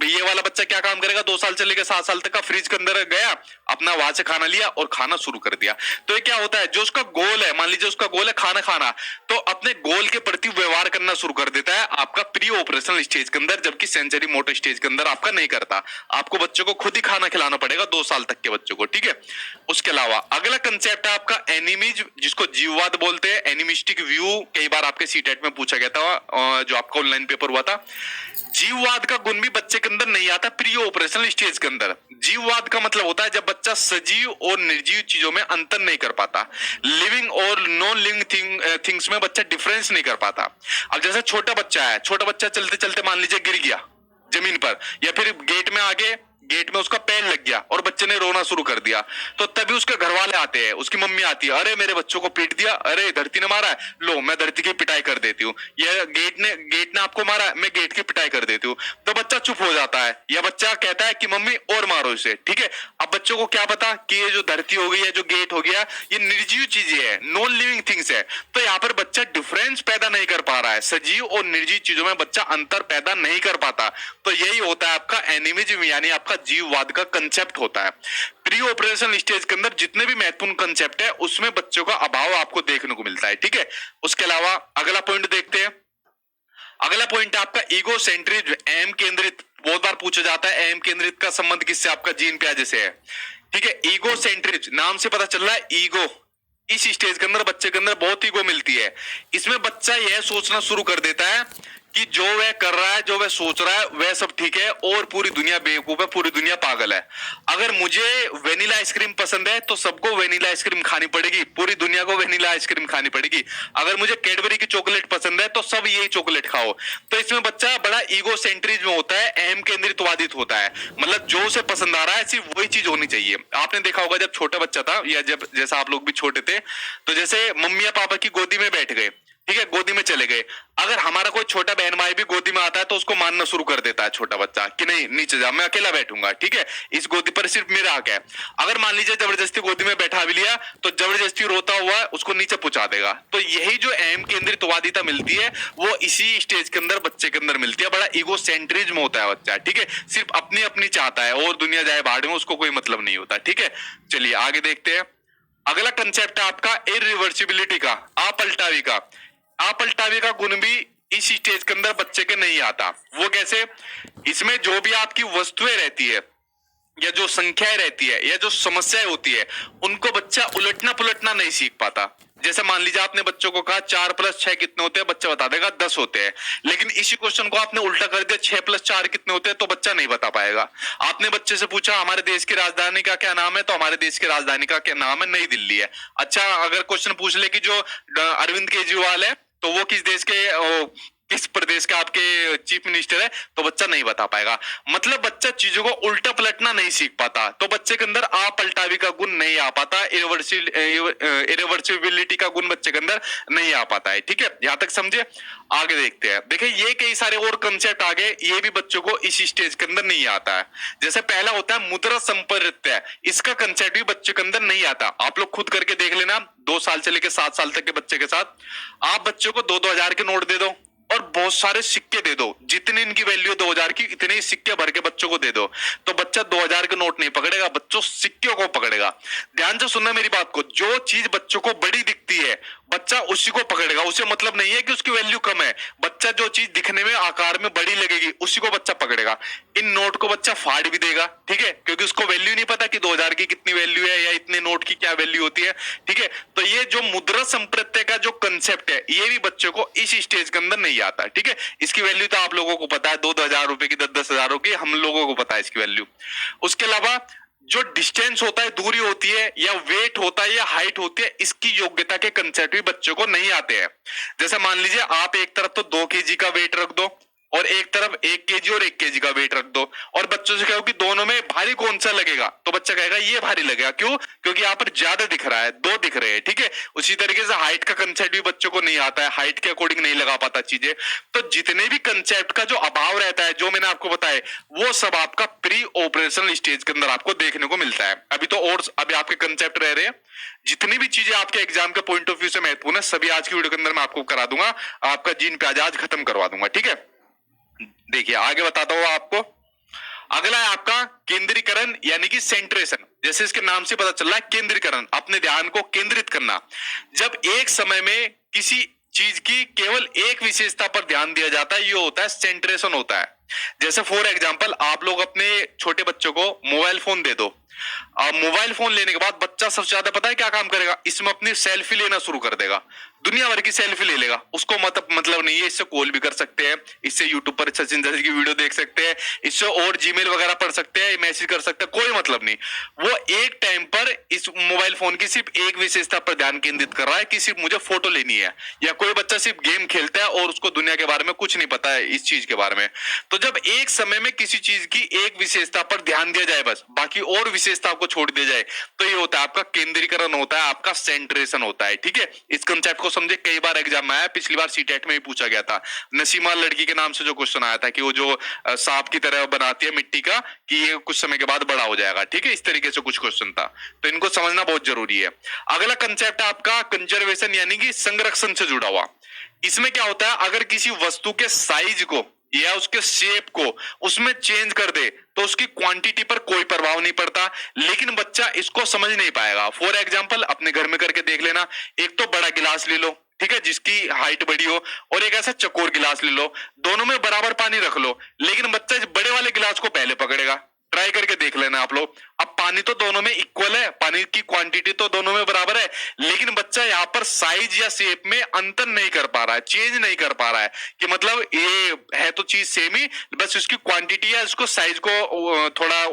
ये वाला बच्चा क्या काम करेगा, 2 साल से लेकर 7 साल तक का, फ्रिज के अंदर गया, अपना वहां से खाना लिया और खाना शुरू कर दिया। तो ये क्या होता है, जो उसका गोल है, मान लीजिए उसका गोल है खाना खाना, तो अपने गोल के प्रति व्यवहार करना शुरू कर देता है आपका प्री ऑपरेशनल स्टेज के अंदर, जबकि सेंसरी मोटर स्टेज के अंदर आपका नहीं करता। आपको बच्चों को खुद ही खाना खिलाना पड़ेगा 2 साल तक के बच्चों को, ठीक है। उसके अलावा अगला कंसेप्ट है आपका एनिमिज, जिसको जीववाद बोलते हैं, एनिमिस्टिक व्यू, कई बार आपके सीटेट में पूछा गया था, जो आपका ऑनलाइन पेपर हुआ था। जीववाद का गुण भी बच्चे के अंदर नहीं आता प्री ऑपरेशनल स्टेज के अंदर। जीववाद का मतलब होता है जब बच्चा सजीव और निर्जीव चीजों में अंतर नहीं कर पाता, लिविंग और नॉन लिविंग थिंग्स में बच्चा डिफरेंस नहीं कर पाता। अब जैसे छोटा बच्चा है, छोटा बच्चा चलते चलते मान लीजिए गिर गया जमीन पर, या फिर गेट में आगे, गेट में उसका पैर लग गया और बच्चे ने रोना शुरू कर दिया, तो तभी उसके घर वाले आते हैं, उसकी मम्मी आती है, अरे मेरे बच्चों को पीट दिया, अरे धरती ने मारा है, लो मैं धरती की पिटाई कर देती हूँ, या गेट ने आपको मारा, मैं गेट की पिटाई कर देती हूँ। तो बच्चा चुप हो जाता है, या बच्चा कहता है कि मम्मी और मारो इसे, ठीक है। अब बच्चों को क्या पता कि ये जो धरती हो गई है, जो गेट हो गया, ये निर्जीव चीजें है, नॉन लिविंग थिंग्स है, तो यहाँ पर बच्चा डिफरेंस पैदा नहीं कर पा रहा है, सजीव और निर्जीव चीजों में बच्चा अंतर पैदा नहीं कर पाता। तो यही होता है आपका एनिमिज्म, यानी आपका जीववाद का कंसेप्ट होता है। प्री ऑपरेशनल स्टेज के अंदर जितने भी महत्वपूर्ण कंसेप्ट है उसमें बच्चों का अभाव आपको देखने को मिलता है, ठीक है। उसके अलावा अगला पॉइंट देखते हैं, अगला पॉइंट है आपका ईगो सेंट्रिज्म, अहम केंद्रित। बहुत बार पूछा जाता है अहम केंद्रित का संबंध किससे, आपका जीन प्याजे से है। ठीक है, ईगो सेंट्रिज्म नाम से पता चल रहा है ईगो, इस स्टेज के अंदर बच्चे के अंदर बहुत ईगो मिलती है। इसमें बच्चा यह सोचना शुरू कर देता है कि जो वह कर रहा है, जो वह सोच रहा है वह सब ठीक है और पूरी दुनिया बेवकूफ है, पूरी दुनिया पागल है। अगर मुझे वेनिला आइसक्रीम पसंद है तो सबको वेनिला आइसक्रीम खानी पड़ेगी, पूरी दुनिया को वेनिला आइसक्रीम खानी पड़ेगी। अगर मुझे कैडबरी की चॉकलेट पसंद है तो सब यही चॉकलेट खाओ। तो इसमें बच्चा बड़ा ईगो सेंट्रिज में होता है, अहम केंद्रितवादित होता है। मतलब जो उसे पसंद आ रहा है सिर्फ वही चीज होनी चाहिए। आपने देखा होगा जब छोटा बच्चा था या जब जैसा आप लोग भी छोटे थे, तो जैसे मम्मी या पापा की गोदी में बैठ गए, ठीक है, गोदी में चले गए, अगर हमारा कोई छोटा बहन भाई भी गोदी में आता है तो उसको मानना शुरू कर देता है छोटा बच्चा कि नहीं नीचे जा, मैं अकेला बैठूंगा, ठीक है, इस गोदी पर सिर्फ मेरा हक है। अगर मान लीजिए जबरदस्ती गोदी में बैठा भी लिया तो जबरदस्ती रोता हुआ उसको नीचे पहुंचा देगा। तो यही जो अहम केंद्रितवादिता मिलती है वो इसी स्टेज के अंदर बच्चे के अंदर मिलती है। बड़ा ईगो सेंट्रिज्म होता है बच्चा, ठीक है, सिर्फ अपनी अपनी चाहता है और दुनिया जाए भाड़ में, उसको कोई मतलब नहीं होता। ठीक है, चलिए आगे देखते हैं। अगला कंसेप्ट है आपका इरिवर्सिबिलिटी का, अपलटावी का। अपलटावी का गुण भी इस स्टेज के अंदर बच्चे के नहीं आता। वो कैसे? इसमें जो भी आपकी वस्तुएं रहती है या जो संख्याएं रहती है या जो समस्याएं होती है उनको बच्चा उलटना पुलटना नहीं सीख पाता। जैसे मान लीजिए आपने बच्चों को कहा 4 + 6 कितने होते हैं, बच्चा बता देगा 10 होते हैं। लेकिन इसी क्वेश्चन को आपने उल्टा कर दिया 6 + 4 कितने होते हैं, तो बच्चा नहीं बता पाएगा। आपने बच्चे से पूछा हमारे देश की राजधानी का क्या नाम है, तो हमारे देश की राजधानी का क्या नाम है, नई दिल्ली है। अच्छा, अगर क्वेश्चन पूछ ले कि जो अरविंद केजरीवाल है तो वो किस देश के किस प्रदेश का आपके चीफ मिनिस्टर है, तो बच्चा नहीं बता पाएगा। मतलब बच्चा चीजों को उल्टा पलटना नहीं सीख पाता, तो बच्चे के अंदर अपलटावी का गुण नहीं आ पाता, इरिवर्सिबिलिटी का गुण बच्चे के अंदर नहीं आ पाता है। ठीक है, यहां तक समझे। आगे देखते हैं। देखिए ये कई सारे और कंसेप्ट आ गए, ये भी बच्चों को इस स्टेज के अंदर नहीं आता है। जैसे पहला होता है मुद्रा संपत्ति, इसका कंसेप्ट भी बच्चे के अंदर नहीं आता। आप लोग खुद करके देख लेना, 2 साल से लेकर 7 साल तक के बच्चे के साथ आप बच्चों को 2-2 हजार के नोट दे दो और बहुत सारे सिक्के दे दो, जितनी इनकी वैल्यू 2000 की इतने ही सिक्के भर के बच्चों को दे दो, तो बच्चा 2000 के नोट नहीं पकड़ेगा, बच्चों सिक्कों को पकड़ेगा। ध्यान से सुनना मेरी बात को, जो चीज बच्चों को बड़ी दिखती है बच्चा उसी को पकड़ेगा। उसे मतलब नहीं है कि उसकी वैल्यू कम है, बच्चा जो चीज दिखने में आकार में बड़ी लगेगी उसी को बच्चा पकड़ेगा। इन नोट को बच्चा फाड़ भी देगा, ठीक है, क्योंकि उसको वैल्यू नहीं पता कि 2000 की कितनी वैल्यू है या इतने नोट की क्या वैल्यू होती है। ठीक है, तो ये जो मुद्रा संप्रत्यय का जो कंसेप्ट है ये भी बच्चों को इस स्टेज के अंदर नहीं आता। ठीक है, इसकी वैल्यू तो आप लोगों को पता है, 2-2 हजार रुपए की, 10-10 हजारों की, हम लोगों को पता है इसकी वैल्यू। उसके अलावा जो डिस्टेंस होता है, दूरी होती है, या वेट होता है या हाइट होती है, इसकी योग्यता के कंसेप्ट भी बच्चों को नहीं आते हैं। जैसे मान लीजिए आप एक तरफ तो 2 केजी का वेट रख दो और एक तरफ 1 केजी और 1 केजी का वेट रख दो और बच्चों से कहो कि दोनों में भारी कौन सा लगेगा, तो बच्चा कहेगा ये भारी लगेगा। क्यों? क्योंकि यहाँ पर ज्यादा दिख रहा है, 2 दिख रहे हैं। ठीक है, उसी तरीके से हाइट का कंसेप्ट भी बच्चों को नहीं आता है, हाइट के अकॉर्डिंग नहीं लगा पाता चीजें। तो जितने भी कंसेप्ट का जो अभाव रहता है, जो मैंने आपको बताया, वो सब आपका प्री ऑपरेशनल स्टेज के अंदर आपको देखने को मिलता है। अभी तो और अभी आपके कंसेप्ट रह रहे हैं, जितनी भी चीजें आपके एग्जाम के पॉइंट ऑफ व्यू से महत्वपूर्ण है सभी आज की वीडियो के अंदर मैं आपको करा दूंगा, आपका जीन प्याज आज खत्म करवा दूंगा। ठीक है, देखिए आगे बताता हूं आपको। अगला है आपका केंद्रीकरण यानी कि सेंट्रेशन। जैसे इसके नाम से पता चल रहा है केंद्रीकरण, अपने ध्यान को केंद्रित करना। जब एक समय में किसी चीज की केवल एक विशेषता पर ध्यान दिया जाता है, ये होता है सेंट्रेशन होता है। जैसे फॉर एग्जांपल आप लोग अपने छोटे बच्चों को मोबाइल फोन दे दो, मोबाइल फोन लेने के बाद बच्चा सबसे ज्यादा पता है क्या काम करेगा, इसमें अपनी सेल्फी लेना शुरू कर देगा, दुनिया भर की सेल्फी ले लेगा। उसको मतलब नहीं है, इससे कॉल भी कर सकते हैं, इससे यूट्यूब पर सचिन जैसे की वीडियो देख सकते हैं, इससे और जीमेल वगैरह पढ़ सकते हैं, मैसेज कर सकते हैं, कोई मतलब नहीं। वो एक टाइम पर इस मोबाइल फोन की सिर्फ एक विशेषता पर ध्यान केंद्रित कर रहा है कि सिर्फ मुझे फोटो लेनी है। या कोई बच्चा सिर्फ गेम खेलता है और उसको दुनिया के बारे में कुछ नहीं पता है इस चीज के बारे में। तो जब एक समय में किसी चीज की एक विशेषता पर ध्यान दिया जाए, बस बाकी और विशेषता को छोड़ दिया जाए, तो ये होता है आपका केंद्रीकरण, होता है आपका सेंट्रेशन होता है। ठीक है, इस कंसेप्ट को समझे, कई बार एग्जाम में आया, पिछली बार सीटेट में भी पूछा गया था। नसीमा लड़की के नाम से जो क्वेश्चन आया था कि वो जो सांप की तरह बनाती है मिट्टी का, कि ये कुछ समय के बाद बड़ा हो जाएगा। ठीक है, इस तरीके से कुछ क्वेश्चन था, तो इनको समझना बहुत जरूरी है। अगला कंसेप्ट है आपका कंजर्वेशन यानी कि संरक्षण से जुड़ा हुआ। इसमें क्या होता है, अगर किसी वस्तु के साइज को या उसके शेप को उसमें चेंज कर दे तो उसकी क्वांटिटी पर कोई प्रभाव नहीं पड़ता, लेकिन बच्चा इसको समझ नहीं पाएगा। फॉर एग्जांपल अपने घर में करके देख लेना, एक तो बड़ा गिलास ले लो, ठीक है, जिसकी हाइट बड़ी हो, और एक ऐसा चकोर गिलास ले लो, दोनों में बराबर पानी रख लो, लेकिन बच्चा इस बड़े वाले गिलास को पहले पकड़ेगा। ट्राई करके देख लेना आप लोग। अब पानी तो दोनों में इक्वल है, पानी की क्वांटिटी तो दोनों में बराबर है, लेकिन बच्चा यहाँ पर साइज या शेप में अंतर नहीं कर पा रहा है, चेंज नहीं कर पा रहा है, कि मतलब ये है तो चीज सेम ही, बस उसकी क्वांटिटी है, उसको साइज को थोड़ा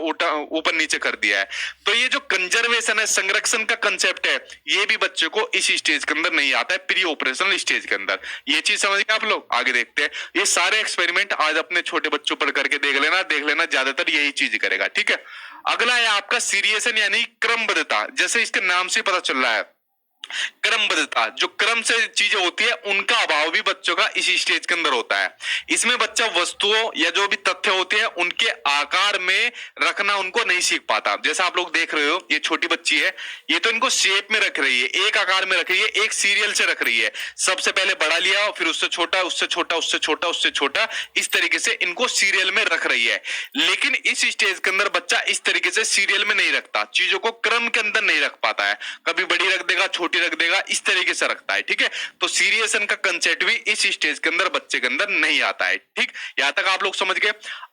ऊपर नीचे कर दिया है। तो ये जो कंजर्वेशन है, संरक्षण का कंसेप्ट है, ये भी बच्चे को इस स्टेज के अंदर नहीं आता है, प्री ऑपरेशनल स्टेज के अंदर। ये चीज समझ गए आप लोग? आगे देखते हैं। ये सारे एक्सपेरिमेंट आज अपने छोटे बच्चों पर करके देख लेना, ज्यादातर यही चीज करेगा, ठीक है। अगला है आपका सीरियसन यानी क्रमबद्धता। जैसे इसके नाम से पता चल रहा है, क्रमबद्धता, जो क्रम से चीजें होती है उनका अभाव भी बच्चों का इसी स्टेज के अंदर होता है। इसमें बच्चा वस्तुओं या जो भी तथ्य होते हैं उनके आकार में रखना उनको नहीं सीख पाता। जैसा आप लोग देख रहे हो, ये छोटी बच्ची है, ये तो इनको शेप में रख रही है, एक आकार में रख रही है, एक सीरियल से रख रही है। सबसे पहले बड़ा लिया, फिर उससे छोटा, उससे छोटा, उससे छोटा, उससे छोटा, इस तरीके से इनको सीरियल में रख रही है। लेकिन इस स्टेज के अंदर बच्चा इस तरीके से सीरियल में नहीं रखता, चीजों को क्रम के अंदर नहीं रख पाता है, कभी बड़ी रख देगा, छोटी रख देगा, इस तरीके से रखता है, ठीक है। तो सीरियसन का कंसेप्ट भी इस स्टेज के अंदर बच्चे के अंदर नहीं आता है, ठीक। यहां तक आप लोग समझ गए।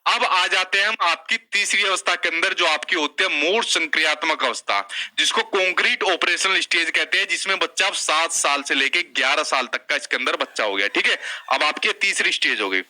अब आ जाते हैं हम आपकी तीसरी अवस्था के अंदर, जो आपकी होती है मूर्त संक्रियात्मक अवस्था, जिसको कॉन्क्रीट ऑपरेशनल स्टेज कहते हैं, जिसमें बच्चा अब 7 साल से लेके 11 साल तक का इसके अंदर बच्चा हो गया, ठीक है। अब आपकी तीसरी स्टेज हो गई,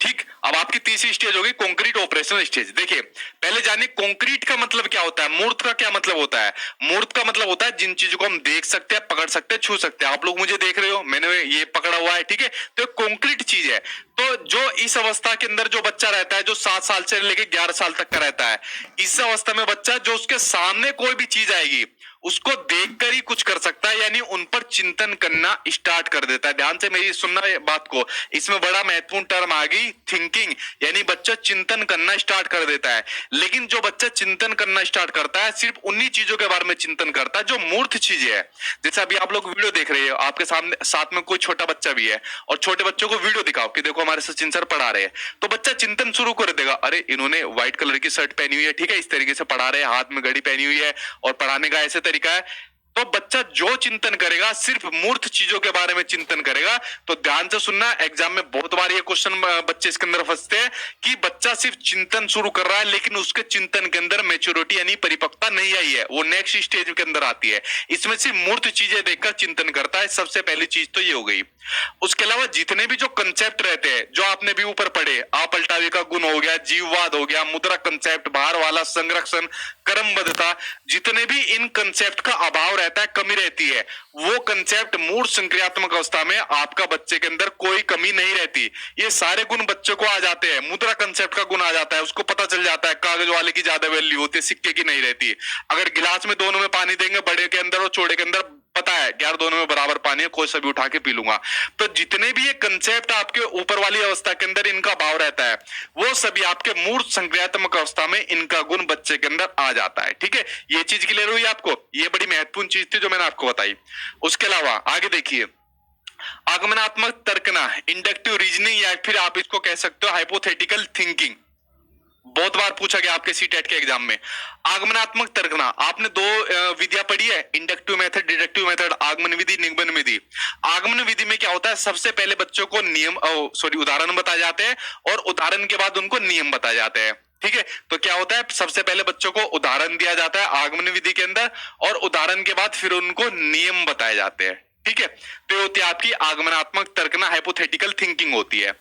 ठीक। अब आपकी तीसरी स्टेज होगी कंक्रीट ऑपरेशनल स्टेज। देखिए, पहले जानिए कंक्रीट का मतलब क्या होता है, मूर्त का क्या मतलब होता है। मूर्त का मतलब होता है जिन चीजों को हम देख सकते हैं, पकड़ सकते हैं, छू सकते हैं। आप लोग मुझे देख रहे हो, मैंने ये पकड़ा हुआ है, ठीक है, तो कंक्रीट चीज है। तो जो इस अवस्था के अंदर जो बच्चा रहता है, जो 7 साल से लेकर 11 साल तक का रहता है, इस अवस्था में बच्चा जो उसके सामने कोई भी चीज आएगी उसको देखकर ही कुछ कर सकता है, यानी उन पर चिंतन करना स्टार्ट कर देता है। ध्यान से मेरी सुनना बात को, इसमें बड़ा महत्वपूर्ण टर्म आ गई थिंकिंग, यानी बच्चा चिंतन करना स्टार्ट कर देता है। लेकिन जो बच्चा चिंतन करना स्टार्ट करता है, सिर्फ उन्हीं चीजों के बारे में चिंतन करता है जो मूर्त चीजें है। जैसे अभी आप लोग वीडियो देख रहे हो, आपके सामने साथ में कोई छोटा बच्चा भी है, और छोटे बच्चों को वीडियो दिखाओ कि देखो हमारे सचिन सर पढ़ा रहे हैं, तो बच्चा चिंतन शुरू कर देगा, अरे इन्होंने व्हाइट कलर की शर्ट पहनी हुई है, ठीक है, इस तरीके से पढ़ा रहे हैं, हाथ में घड़ी पहनी हुई है, और पढ़ाने का ऐसे तरीका है। तो बच्चा जो चिंतन करेगा सिर्फ मूर्त चीजों के बारे में चिंतन करेगा। तो ध्यान से सुनना, एग्जाम में बहुत बार ये क्वेश्चन बच्चे इसके अंदर फंसते हैं कि बच्चा सिर्फ चिंतन शुरू कर रहा है, लेकिन उसके चिंतन के अंदर मैच्योरिटी यानी परिपक्वता नहीं आई है, वो नेक्स्ट स्टेज के अंदर आती है। इसमें सिर्फ मूर्त चीजें देखकर चिंतन करता है। सबसे पहली चीज तो ये हो गई। उसके अलावा जितने भी जो कंसेप्ट रहते हैं, जो आपने भी ऊपर पढ़े, अपलटावे का गुण हो गया, जीववाद हो गया, मुद्रा कंसेप्ट, भार वाला, संरक्षण, क्रमबद्धता, जितने भी इन कंसेप्ट का अभाव रहता है, कमी रहती है, वो कंसेप्ट मूर्त संक्रियात्मक अवस्था में आपका बच्चे के अंदर कोई कमी नहीं रहती। ये सारे गुण बच्चे को आ जाते हैं। मुद्रा कंसेप्ट का गुण आ जाता है, उसको पता चल जाता है कागज वाले की ज्यादा वैल्यू होती है, सिक्के की नहीं रहती। अगर गिलास में दोनों में पानी देंगे, बड़े के अंदर और छोटे के अंदर, पता है यार दोनों में बराबर पानी है, कोई सा भी उठा के पी लूंगा। तो जितने भी ये कंसेप्ट आपके ऊपर वाली अवस्था के अंदर इनका भाव रहता है, वो सभी आपके मूर्त संक्रियात्मक अवस्था में इनका गुण बच्चे के अंदर आ जाता है, ठीक है। ये चीज क्लियर हुई आपको? ये बड़ी महत्वपूर्ण चीज थी जो मैंने आपको बताई। उसके अलावा आगे देखिए, आगमनात्मक तर्कना, इंडक्टिव रीजनिंग, या फिर आप इसको कह सकते हो हाइपोथेटिकल थिंकिंग। बहुत बार पूछा गया आपके सीटेट के एग्जाम में। आगमनात्मक तर्कना, आपने दो विधियां पढ़ी है, इंडक्टिव मेथड, डिडक्टिव मेथड, आगमन विधि, निगमन विधि। आगमन विधि में क्या होता है, सबसे पहले बच्चों को उदाहरण बताए जाते हैं, और उदाहरण के बाद उनको नियम बताए जाते हैं, ठीक है। तो क्या होता है, सबसे पहले बच्चों को उदाहरण दिया जाता है आगमन विधि के अंदर, और उदाहरण के बाद फिर उनको नियम बताए जाते हैं, ठीक है। तो होती है आपकी आगमनात्मक तर्कना, हाइपोथेटिकल थिंकिंग होती है।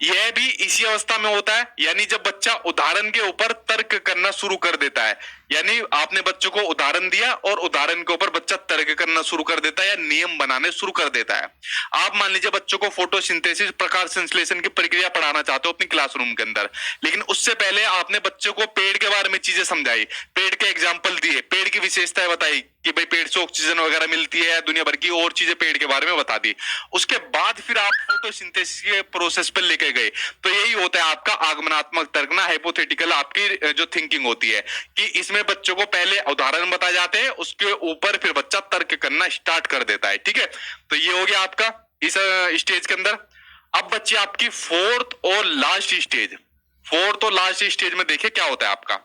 यह भी इसी अवस्था में होता है, यानी जब बच्चा उदाहरण के ऊपर तर्क करना शुरू कर देता है, यानी आपने बच्चों को उदाहरण दिया और उदाहरण के ऊपर बच्चा तर्क करना शुरू कर देता है या नियम बनाने शुरू कर देता है। आप मान लीजिए बच्चों को फोटोसिंथेसिस, प्रकाश संश्लेषण की प्रक्रिया पढ़ाना चाहते हो अपनी क्लासरूम के अंदर, लेकिन उससे पहले आपने बच्चों को पेड़ के बारे में चीजें समझाई, पेड़ के एग्जाम्पल दिए, पेड़ की विशेषताएं बताई कि भाई पेड़ से ऑक्सीजन वगैरह मिलती है, दुनिया भर की और चीजें पेड़ के बारे में बता दी। उसके बाद फिर आप फोटोसिंथेसिस के प्रोसेस पर लेके गए। तो यही होता है आपका आगमनात्मक तर्कना, हाइपोथेटिकल आपकी जो थिंकिंग होती है, कि इसमें बच्चों को पहले उदाहरण बताए जाते हैं, उसके ऊपर फिर बच्चा तर्क करना स्टार्ट कर देता है, ठीक है। तो ये हो गया आपका इस स्टेज के अंदर। अब बच्चे आपकी फोर्थ और लास्ट स्टेज, फोर्थ और लास्ट स्टेज में देखिए क्या होता है आपका।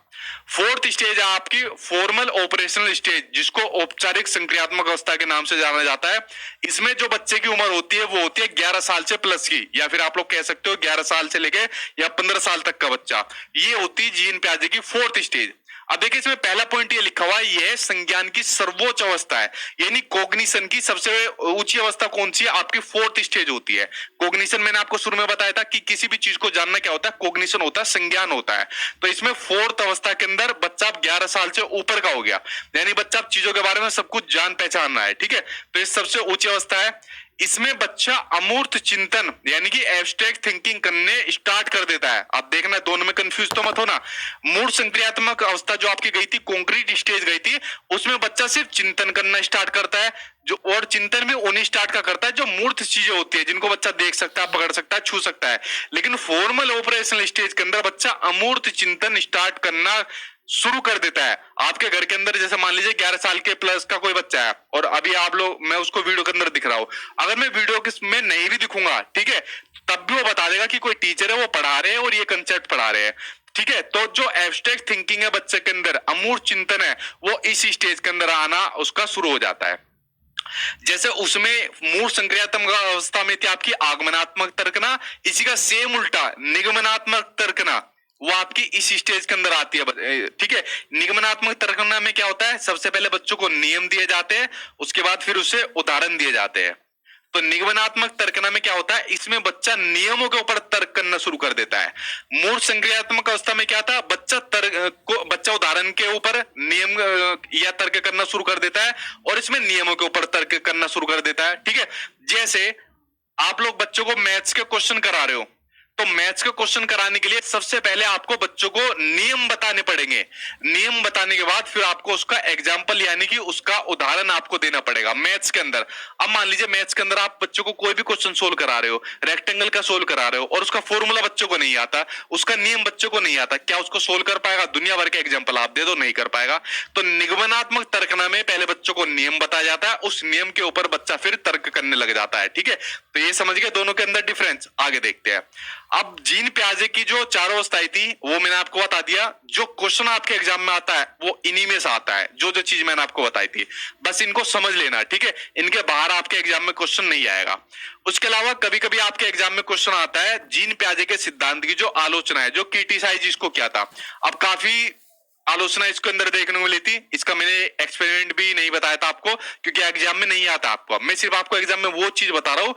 फोर्थ स्टेज है आपकी फॉर्मल ऑपरेशनल स्टेज, जिसको औपचारिक संक्रियात्मक अवस्था के नाम से जाना जाता है। इसमें जो बच्चे की उम्र होती है वो होती है 11 साल से प्लस की, या फिर आप लोग कह सकते हो 11 साल से लेके या 15 साल तक का बच्चा। ये होती है जीन प्याजे की फोर्थ स्टेज। अब देखिए इसमें पहला पॉइंट ये लिखा हुआ है, ये संज्ञान की सर्वोच्च अवस्था है, यानी कॉग्निशन की सबसे ऊंची अवस्था कौन सी है, आपकी फोर्थ स्टेज होती है। कॉग्निशन मैंने आपको शुरू में बताया था कि किसी भी चीज को जानना क्या होता है, कॉग्निशन होता है, संज्ञान होता है। तो इसमें फोर्थ अवस्था के अंदर बच्चा 11 साल से ऊपर का हो गया, यानी बच्चा चीजों के बारे में सब कुछ जान पहचान रहा है, ठीक है। तो ये सबसे ऊंची अवस्था है। इसमें बच्चा अमूर्त चिंतन यानी कि एब्स्ट्रैक्ट थिंकिंग करने स्टार्ट कर देता है। आप देखना दोनों में कंफ्यूज तो मत होना। मूर्त संक्रियात्मक अवस्था जो आपकी गई थी, कॉन्क्रीट स्टेज गई थी, उसमें बच्चा सिर्फ चिंतन करना स्टार्ट करता है, जो और चिंतन भी उन्हीं स्टार्ट का करता है जो मूर्त चीजें होती है, जिनको बच्चा देख सकता है, पकड़ सकता है, छू सकता है। लेकिन फॉर्मल ऑपरेशनल स्टेज के अंदर बच्चा अमूर्त चिंतन स्टार्ट करना शुरू कर देता है। आपके घर के अंदर जैसे मान लीजिए 11 साल के प्लस का कोई बच्चा है, और अभी आप लोग, मैं उसको वीडियो के अंदर दिख रहा हूं, अगर मैं वीडियो में नहीं भी दिखूंगा, ठीक है, तब भी वो बता देगा कि कोई टीचर है, वो पढ़ा रहे हैं और ये कंसेप्ट पढ़ा रहे हैं, ठीक है। तो जो एब्स्ट्रैक्ट थिंकिंग है बच्चे के अंदर, अमूर्त चिंतन है, वो इस स्टेज के अंदर आना उसका शुरू हो जाता है। जैसे उसमें मूल संक्रियात्मक अवस्था में थी आपकी आगमनात्मक तर्कना, इसी का सेम उल्टा निगमनात्मक तर्कना, वो आपकी इस स्टेज के अंदर आती है, ठीक है। निगमनात्मक तर्कना में क्या होता है, सबसे पहले बच्चों को नियम दिए जाते हैं, उसके बाद फिर उसे उदाहरण दिए जाते हैं। तो निगमनात्मक तर्कना में क्या होता है, इसमें बच्चा नियमों के ऊपर तर्क करना शुरू कर देता है। मूल संक्रियात्मक अवस्था में क्या था, बच्चा उदाहरण के ऊपर नियम या तर्क करना शुरू कर देता है, और इसमें नियमों के ऊपर तर्क करना शुरू कर देता है, ठीक है। जैसे आप लोग बच्चों को मैथ्स के क्वेश्चन करा रहे हो, तो मैथ्स का क्वेश्चन कराने के लिए सबसे पहले आपको बच्चों को नियम बताने पड़ेंगे। नियम बताने के बाद फिर आपको उसका एग्जाम्पल यानी कि उसका उदाहरण आपको देना पड़ेगा मैथ्स के अंदर। अब मान लीजिए मैथ्स के अंदर आप बच्चों को कोई भी क्वेश्चन सोल्व करा रहे हो, रेक्टेंगल का सोल्व करा रहे हो, और उसका फॉर्मूला बच्चों को नहीं आता, उसका नियम बच्चों को नहीं आता, क्या उसको सोल्व कर पाएगा? दुनिया भर के एग्जाम्पल आप दे दो, नहीं कर पाएगा। तो निगमनात्मक तर्कना में पहले बच्चों को नियम बताया जाता है, उस नियम के ऊपर बच्चा फिर तर्क करने लग जाता है, ठीक है। तो ये समझ गए दोनों के अंदर डिफरेंस। आगे देखते हैं। अब जीन प्याजे की जो चारों अवस्थाएं थी वो मैंने आपको बता दिया। जो क्वेश्चन आपके एग्जाम में आता है वो इन्हीं में से आता है, जो जो चीज मैंने आपको बताई थी, बस इनको समझ लेना, ठीक है। इनके बाहर आपके एग्जाम में क्वेश्चन नहीं आएगा। उसके अलावा कभी कभी आपके एग्जाम में क्वेश्चन आता है जीन प्याजे के सिद्धांत की जो आलोचना है, जो क्रिटिसाइज इसको किया था। अब काफी आलोचना इसके अंदर देखने को मिली थी, इसका मैंने एक्सपेरिमेंट भी नहीं बताया था आपको, क्योंकि एग्जाम में नहीं आता आपको। मैं सिर्फ आपको एग्जाम में वो चीज बता रहा हूँ,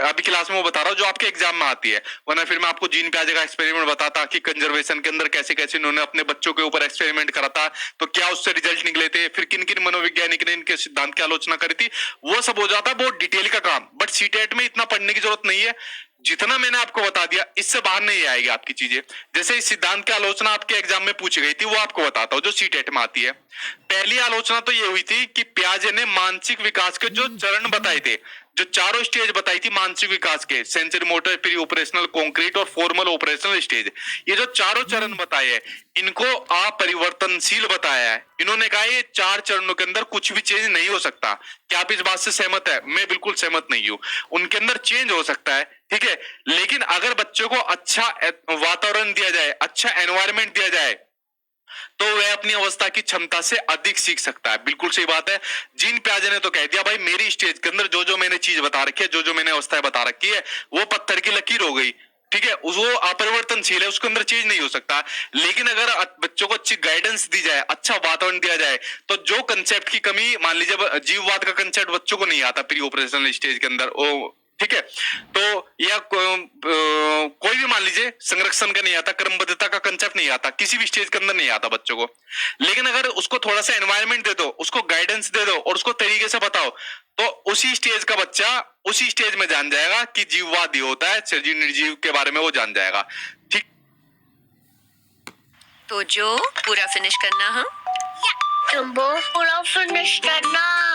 अभी क्लास में वो बता रहा हूँ जो आपके एग्जाम में आती है, वरना फिर मैं आपको जीन प्याजे का एक्सपेरिमेंट बताता कि कंजर्वेशन के अंदर कैसे कैसे इन्होंने अपने बच्चों के ऊपर एक्सपेरिमेंट करा था, तो क्या उससे रिजल्ट निकले थे, फिर किन किन मनोवैज्ञानिक ने इनके सिद्धांत की आलोचना करी थी, वो सब हो जाता बहुत डिटेल का काम। बट सीटेट में इतना पढ़ने की जरूरत नहीं है, जितना मैंने आपको बता दिया इससे बाहर नहीं आएगी आपकी चीजें। जैसे इस सिद्धांत की आलोचना आपके एग्जाम में पूछी गई थी, वो आपको बताता हूं जो सीटेट में आती है। पहली आलोचना तो ये हुई थी कि प्याजे ने मानसिक विकास के जो चरण बताए थे, जो चारों स्टेज बताई थी मानसिक विकास के, sensory motor, pre operational, concrete और फॉर्मल ऑपरेशनल स्टेज, ये जो चारों चरण बताए हैं इनको अपरिवर्तनशील बताया है। इन्होंने कहा ये चार चरणों के अंदर कुछ भी चेंज नहीं हो सकता। क्या आप इस बात से सहमत है? मैं बिल्कुल सहमत नहीं हूं। उनके अंदर चेंज हो सकता है, ठीक है, लेकिन अगर बच्चों को अच्छा वातावरण दिया जाए, अच्छा एनवायरमेंट दिया जाए, तो वह अपनी अवस्था की क्षमता से अधिक सीख सकता है। बिल्कुल सही बात है। जीन प्याजे ने तो कह दिया भाई मेरी स्टेज के अंदर जो जो मैंने चीज बता रखी है, जो जो मैंने अवस्थाएं बता रखी है, वो पत्थर की लकीर हो गई, ठीक है, वो अपरिवर्तनशील है, उसके अंदर चेंज नहीं हो सकता। लेकिन अगर बच्चों को अच्छी गाइडेंस दी जाए, अच्छा वातावरण दिया जाए, तो जो कंसेप्ट की कमी, मान लीजिए जीववाद का कंसेप्ट बच्चों को नहीं आता प्री ऑपरेशनल स्टेज के अंदर, वो ठीक है, तो या कोई भी मान लीजिए संरक्षण का नहीं आता, क्रमबद्धता का कंसेप्ट नहीं आता, किसी भी स्टेज के अंदर नहीं आता बच्चों को। लेकिन अगर उसको थोड़ा सा एनवायरनमेंट दे दो, उसको गाइडेंस दे दो और उसको तरीके से बताओ, तो उसी स्टेज का बच्चा उसी स्टेज में जान जाएगा कि जीववाद ये होता है, सजीव निर्जीव के बारे में वो जान जाएगा, ठीक। तो जो पूरा फिनिश करना, हाँ तुम पूरा फिनिश करना।